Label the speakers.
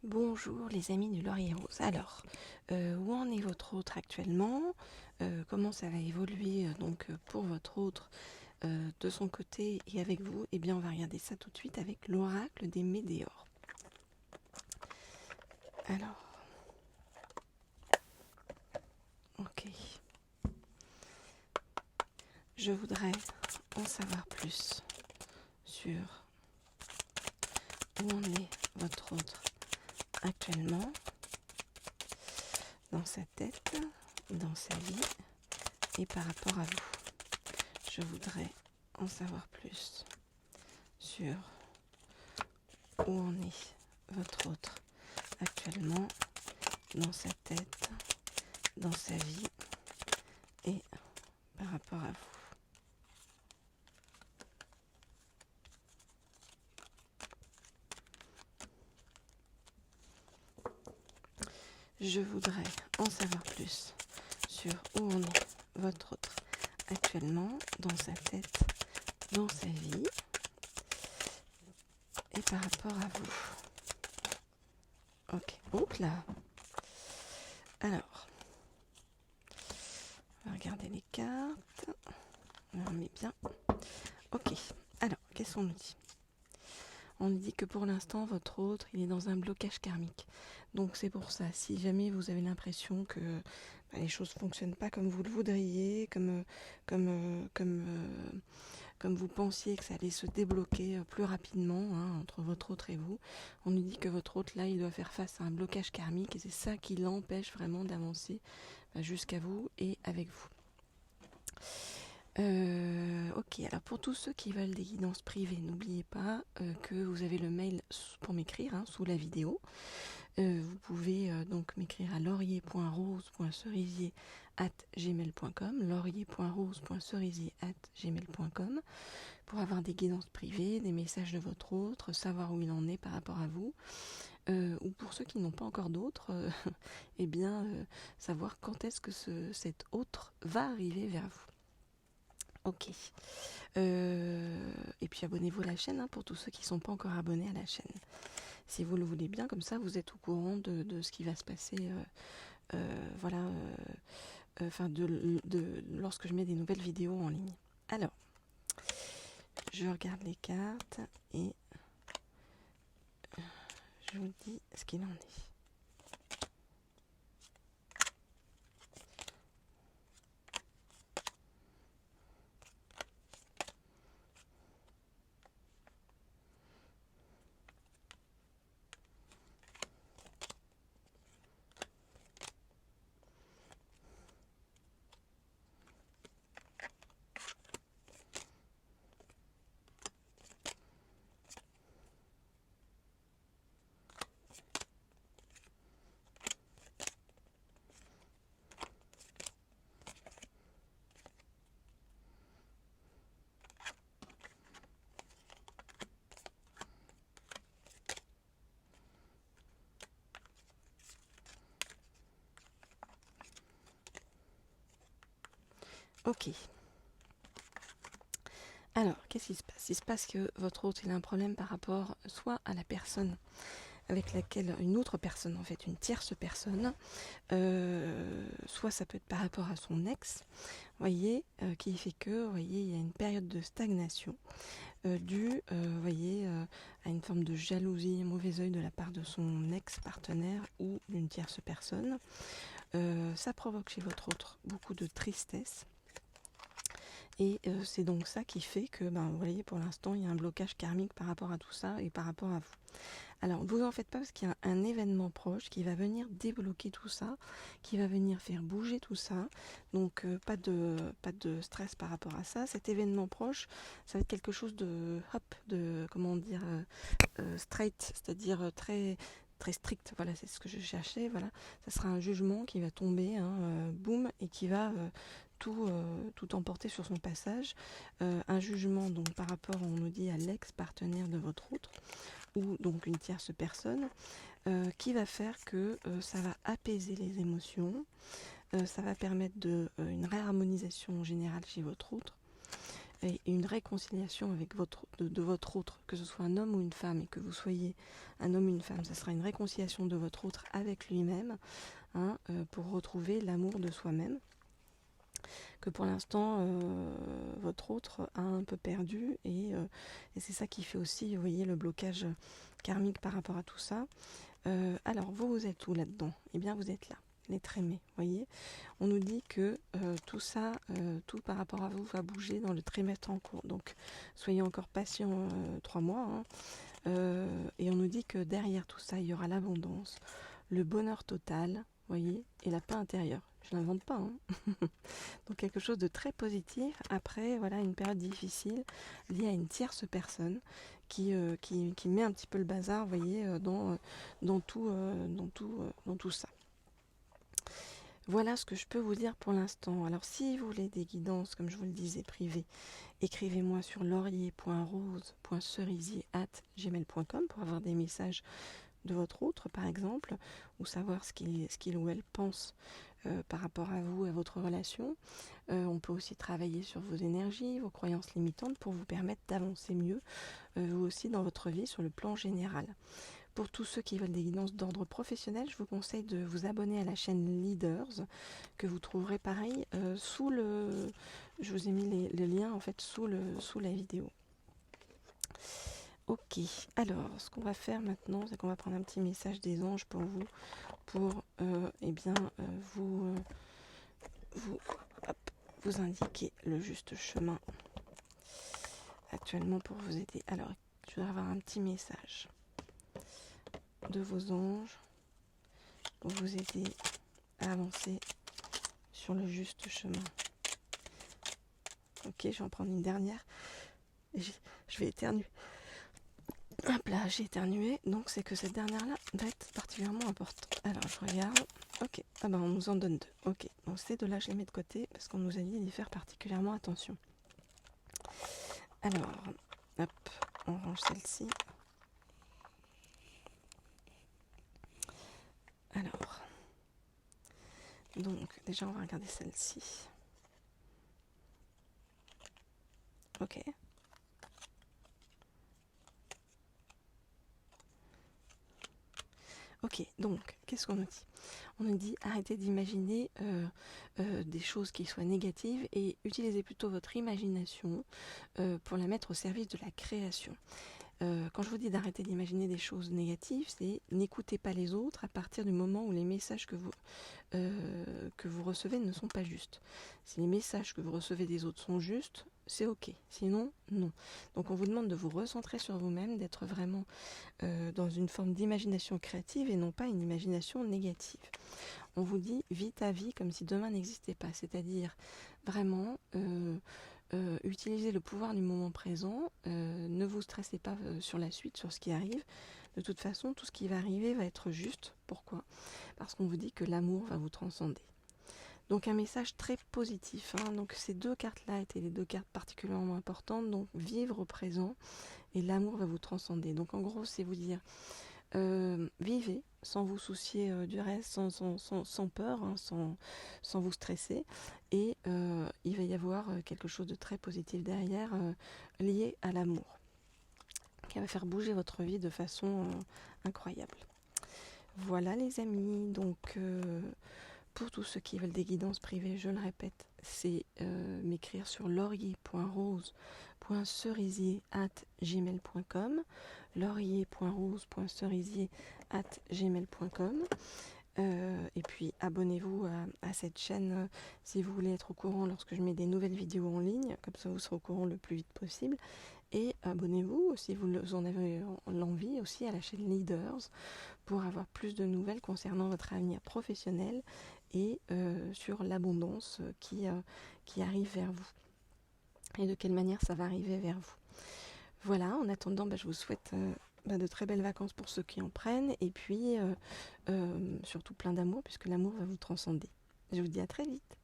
Speaker 1: Bonjour les amis du Laurier Rose. Alors, où en est votre autre actuellement? Comment ça va évoluer pour votre autre de son côté et avec vous? Eh bien, on va regarder ça tout de suite avec l'oracle des météores. Alors, ok. Je voudrais en savoir plus sur où en est votre autre actuellement, dans sa tête, dans sa vie et par rapport à vous. Je voudrais en savoir plus sur où en est votre autre actuellement, dans sa tête, dans sa vie et par rapport à vous. Je voudrais en savoir plus sur où en est votre autre actuellement, dans sa tête, dans sa vie et par rapport à vous. Ok, donc là, alors, on va regarder les cartes, on remet bien. Ok, alors, qu'est-ce qu'on nous dit? On nous dit que pour l'instant, votre autre, il est dans un blocage karmique. Donc c'est pour ça, si jamais vous avez l'impression que les choses ne fonctionnent pas comme vous le voudriez, comme vous pensiez que ça allait se débloquer plus rapidement entre votre autre et vous, on nous dit que votre autre, là, il doit faire face à un blocage karmique et c'est ça qui l'empêche vraiment d'avancer jusqu'à vous et avec vous. Ok, alors pour tous ceux qui veulent des guidances privées, n'oubliez pas que vous avez le mail pour m'écrire sous la vidéo. Vous pouvez donc m'écrire à laurier.rose.cerisier@gmail.com, laurier.rose.cerisier@gmail.com pour avoir des guidances privées, des messages de votre autre, savoir où il en est par rapport à vous. Ou pour ceux qui n'ont pas encore d'autres, eh bien savoir quand est-ce que cet autre va arriver vers vous. Ok. Et puis abonnez-vous à la chaîne pour tous ceux qui ne sont pas encore abonnés à la chaîne. Si vous le voulez bien, comme ça vous êtes au courant de ce qui va se passer lorsque je mets des nouvelles vidéos en ligne. Alors, je regarde les cartes et je vous dis ce qu'il en est. Ok. Alors, qu'est-ce qui se passe? Il se passe que votre hôte, il a un problème par rapport soit à la personne avec laquelle, une autre personne en fait, une tierce personne, soit ça peut être par rapport à son ex, voyez, qui fait que, voyez, il y a une période de stagnation due, voyez, à une forme de jalousie, un mauvais œil de la part de son ex-partenaire ou d'une tierce personne. Ça provoque chez votre autre beaucoup de tristesse. Et c'est donc ça qui fait que, vous voyez, pour l'instant, il y a un blocage karmique par rapport à tout ça et par rapport à vous. Alors, vous en faites pas parce qu'il y a un événement proche qui va venir débloquer tout ça, qui va venir faire bouger tout ça. Donc, pas de stress par rapport à ça. Cet événement proche, ça va être quelque chose de, straight, c'est-à-dire très très strict. Voilà, c'est ce que je cherchais. Voilà, ça sera un jugement qui va tomber, boum, et qui va tout emporter sur son passage. Un jugement donc par rapport, on nous dit, à l'ex-partenaire de votre autre, ou donc une tierce personne, qui va faire que ça va apaiser les émotions, ça va permettre une réharmonisation générale chez votre autre, et une réconciliation avec de votre autre, que ce soit un homme ou une femme, et que vous soyez un homme ou une femme, ça sera une réconciliation de votre autre avec lui-même, hein, pour retrouver l'amour de soi-même, que pour l'instant votre autre a un peu perdu, et c'est ça qui fait aussi, vous voyez, le blocage karmique par rapport à tout ça. Alors vous êtes où là-dedans? Eh bien vous êtes là, l'être aimé, voyez. On nous dit que tout ça, tout par rapport à vous va bouger dans le trimestre en cours, donc soyez encore patients 3 mois, hein. Et on nous dit que derrière tout ça il y aura l'abondance, le bonheur total, voyez, et la paix intérieure. Je l'invente pas, hein. Donc quelque chose de très positif après, voilà, une période difficile liée à une tierce personne qui met un petit peu le bazar, vous voyez, dans tout ça. Voilà ce que je peux vous dire pour l'instant. Alors si vous voulez des guidances, comme je vous le disais, privées, écrivez-moi sur laurier.rose.cerisier@gmail.com pour avoir des messages de votre autre, par exemple, ou savoir ce qu'il ou elle pense par rapport à vous, à votre relation. On peut aussi travailler sur vos énergies, vos croyances limitantes pour vous permettre d'avancer mieux, vous aussi, dans votre vie sur le plan général. Pour tous ceux qui veulent des guidances d'ordre professionnel, je vous conseille de vous abonner à la chaîne Leaders, que vous trouverez pareil sous le... Je vous ai mis les liens en fait sous la vidéo. Ok, alors ce qu'on va faire maintenant, c'est qu'on va prendre un petit message des anges pour vous, pour vous indiquer le juste chemin actuellement pour vous aider. Alors, je vais avoir un petit message de vos anges pour vous aider à avancer sur le juste chemin. Ok, je vais en prendre une dernière. Je vais éternuer. Hop là, j'ai éternué, donc c'est que cette dernière-là va être particulièrement importante. Alors, je regarde. Ok, ah ben on nous en donne 2. Ok, donc ces 2-là, je les mets de côté parce qu'on nous a dit d'y faire particulièrement attention. Alors, hop, on range celle-ci. Alors, donc déjà on va regarder celle-ci. Ok. Ok, donc qu'est-ce qu'on nous dit? On nous dit arrêtez d'imaginer des choses qui soient négatives et utilisez plutôt votre imagination pour la mettre au service de la création. Quand je vous dis d'arrêter d'imaginer des choses négatives, c'est n'écoutez pas les autres à partir du moment où les messages que vous recevez ne sont pas justes. Si les messages que vous recevez des autres sont justes, c'est ok. Sinon, non. Donc on vous demande de vous recentrer sur vous-même, d'être vraiment dans une forme d'imagination créative et non pas une imagination négative. On vous dit vis ta vie comme si demain n'existait pas, c'est-à-dire vraiment utilisez le pouvoir du moment présent, ne vous stressez pas sur la suite, sur ce qui arrive. De toute façon, tout ce qui va arriver va être juste. Pourquoi? Parce qu'on vous dit que l'amour va vous transcender. Donc un message très positif, hein. Donc ces 2 cartes-là étaient les 2 cartes particulièrement importantes. Donc vivre au présent et l'amour va vous transcender. Donc en gros, c'est vous dire vivez sans vous soucier du reste, sans peur, hein, sans vous stresser. Et il va y avoir quelque chose de très positif derrière, lié à l'amour, qui va faire bouger votre vie de façon incroyable. Voilà les amis, donc pour tous ceux qui veulent des guidances privées, je le répète, c'est m'écrire sur laurier.rose.cerisier@gmail.com, laurier.rose.cerisier@gmail.com. Et puis abonnez-vous à cette chaîne si vous voulez être au courant lorsque je mets des nouvelles vidéos en ligne, comme ça vous serez au courant le plus vite possible. Et abonnez-vous si vous en avez l'envie aussi à la chaîne Leaders pour avoir plus de nouvelles concernant votre avenir professionnel et sur l'abondance qui arrive vers vous et de quelle manière ça va arriver vers vous. Voilà, en attendant, je vous souhaite de très belles vacances pour ceux qui en prennent et puis surtout plein d'amour puisque l'amour va vous transcender. Je vous dis à très vite.